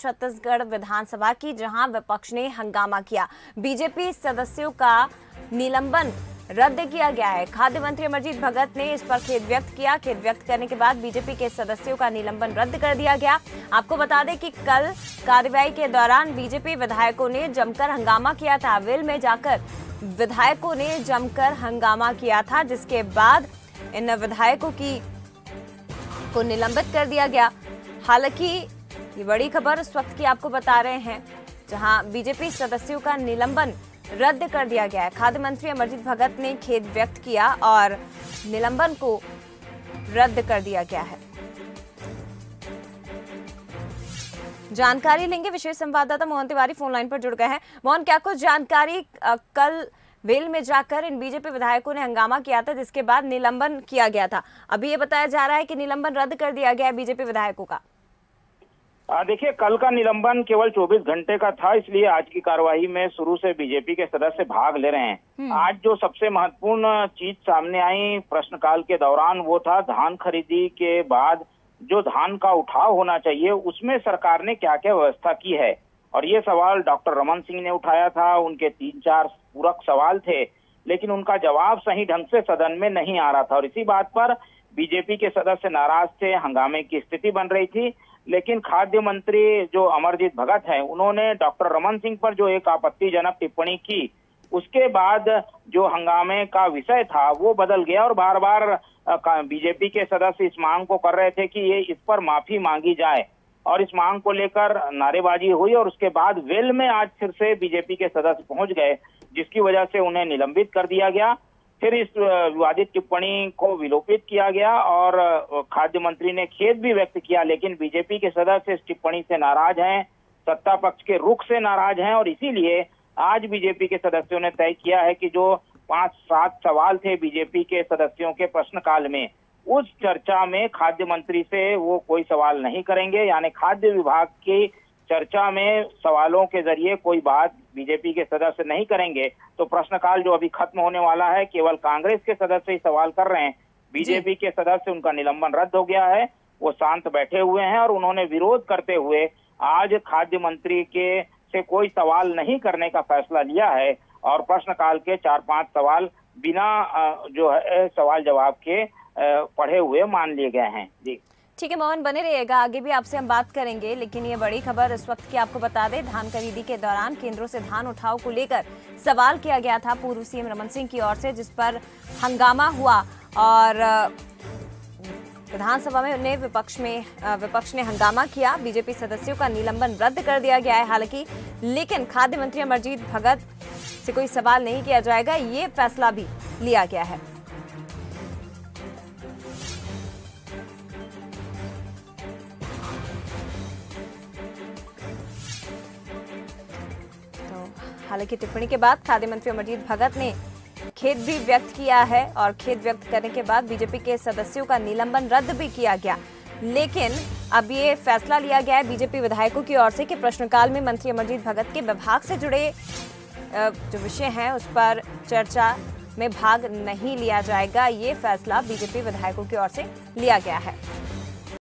छत्तीसगढ़ विधानसभा की, जहां विपक्ष ने हंगामा किया। बीजेपी सदस्यों का निलंबन रद्द किया गया है। खाद्य मंत्री अमरजीत भगत ने इस पर खेद व्यक्त किया। खेद व्यक्त करने के बाद बीजेपी के सदस्यों का निलंबन रद्द कर दिया गया। आपको बता दें कि कल कार्यवाही के दौरान बीजेपी विधायकों ने जमकर हंगामा किया था। वेल में जाकर विधायकों ने जमकर हंगामा किया था, जिसके बाद इन विधायकों को निलंबित कर दिया गया। हालांकि ये बड़ी खबर इस वक्त की आपको बता रहे हैं, जहां बीजेपी सदस्यों का निलंबन रद्द कर दिया गया है। खाद्य मंत्री अमरजीत भगत ने खेद व्यक्त किया और निलंबन को रद्द कर दिया गया है। जानकारी लेंगे, विशेष संवाददाता मोहन तिवारी फोन लाइन पर जुड़ गए हैं। मोहन, क्या कुछ जानकारी? कल वेल में जाकर इन बीजेपी विधायकों ने हंगामा किया था, जिसके बाद निलंबन किया गया था। अभी ये बताया जा रहा है कि निलंबन रद्द कर दिया गया है बीजेपी विधायकों का। देखिए, कल का निलंबन केवल 24 घंटे का था, इसलिए आज की कार्यवाही में शुरू से बीजेपी के सदस्य भाग ले रहे हैं। आज जो सबसे महत्वपूर्ण चीज सामने आई प्रश्नकाल के दौरान, वो था धान खरीदी के बाद जो धान का उठाव होना चाहिए, उसमें सरकार ने क्या क्या व्यवस्था की है। और ये सवाल डॉक्टर रमन सिंह ने उठाया था। उनके 3-4 पूरक सवाल थे, लेकिन उनका जवाब सही ढंग से सदन में नहीं आ रहा था और इसी बात पर बीजेपी के सदस्य नाराज थे, हंगामे की स्थिति बन रही थी। लेकिन खाद्य मंत्री जो अमरजीत भगत हैं, उन्होंने डॉक्टर रमन सिंह पर जो एक आपत्तिजनक टिप्पणी की, उसके बाद जो हंगामे का विषय था वो बदल गया और बार बार बीजेपी के सदस्य इस मांग को कर रहे थे कि ये इस पर माफी मांगी जाए और इस मांग को लेकर नारेबाजी हुई। और उसके बाद वेल में आज फिर से बीजेपी के सदस्य पहुंच गए, जिसकी वजह से उन्हें निलंबित कर दिया गया। फिर इस विवादित टिप्पणी को विलोपित किया गया और खाद्य मंत्री ने खेद भी व्यक्त किया, लेकिन बीजेपी के सदस्य इस टिप्पणी से नाराज हैं, सत्ता पक्ष के रुख से नाराज हैं और इसीलिए आज बीजेपी के सदस्यों ने तय किया है कि जो 5-7 सवाल थे बीजेपी के सदस्यों के प्रश्नकाल में, उस चर्चा में खाद्य मंत्री से वो कोई सवाल नहीं करेंगे। यानी खाद्य विभाग की चर्चा में सवालों के जरिए कोई बात बीजेपी के सदस्य नहीं करेंगे। तो प्रश्नकाल जो अभी खत्म होने वाला है, केवल कांग्रेस के सदस्य ही सवाल कर रहे हैं। बीजेपी के सदस्य, उनका निलंबन रद्द हो गया है, वो शांत बैठे हुए हैं और उन्होंने विरोध करते हुए आज खाद्य मंत्री के से कोई सवाल नहीं करने का फैसला लिया है और प्रश्नकाल के 4-5 सवाल बिना जो है सवाल जवाब के पढ़े हुए मान लिए गए हैं। जी ठीक है मोहन, बने रहिएगा, आगे भी आपसे हम बात करेंगे। लेकिन ये बड़ी खबर इस वक्त की आपको बता दें, धान खरीदी के दौरान केंद्रों से धान उठाव को लेकर सवाल किया गया था पूर्व सीएम रमन सिंह की ओर से, जिस पर हंगामा हुआ और विधानसभा में विपक्ष ने हंगामा किया। बीजेपी सदस्यों का निलंबन रद्द कर दिया गया है हालांकि, लेकिन खाद्य मंत्री अमरजीत भगत से कोई सवाल नहीं किया जाएगा, ये फैसला भी लिया गया है। हालांकि टिप्पणी के बाद खाद्य मंत्री अमरजीत भगत ने खेद भी व्यक्त किया है और खेद व्यक्त करने के बाद बीजेपी के सदस्यों का निलंबन रद्द भी किया गया। लेकिन अब ये फैसला लिया गया है बीजेपी विधायकों की ओर से कि प्रश्नकाल में मंत्री अमरजीत भगत के विभाग से जुड़े जो विषय हैं उस पर चर्चा में भाग नहीं लिया जाएगा। ये फैसला बीजेपी विधायकों की ओर से लिया गया है।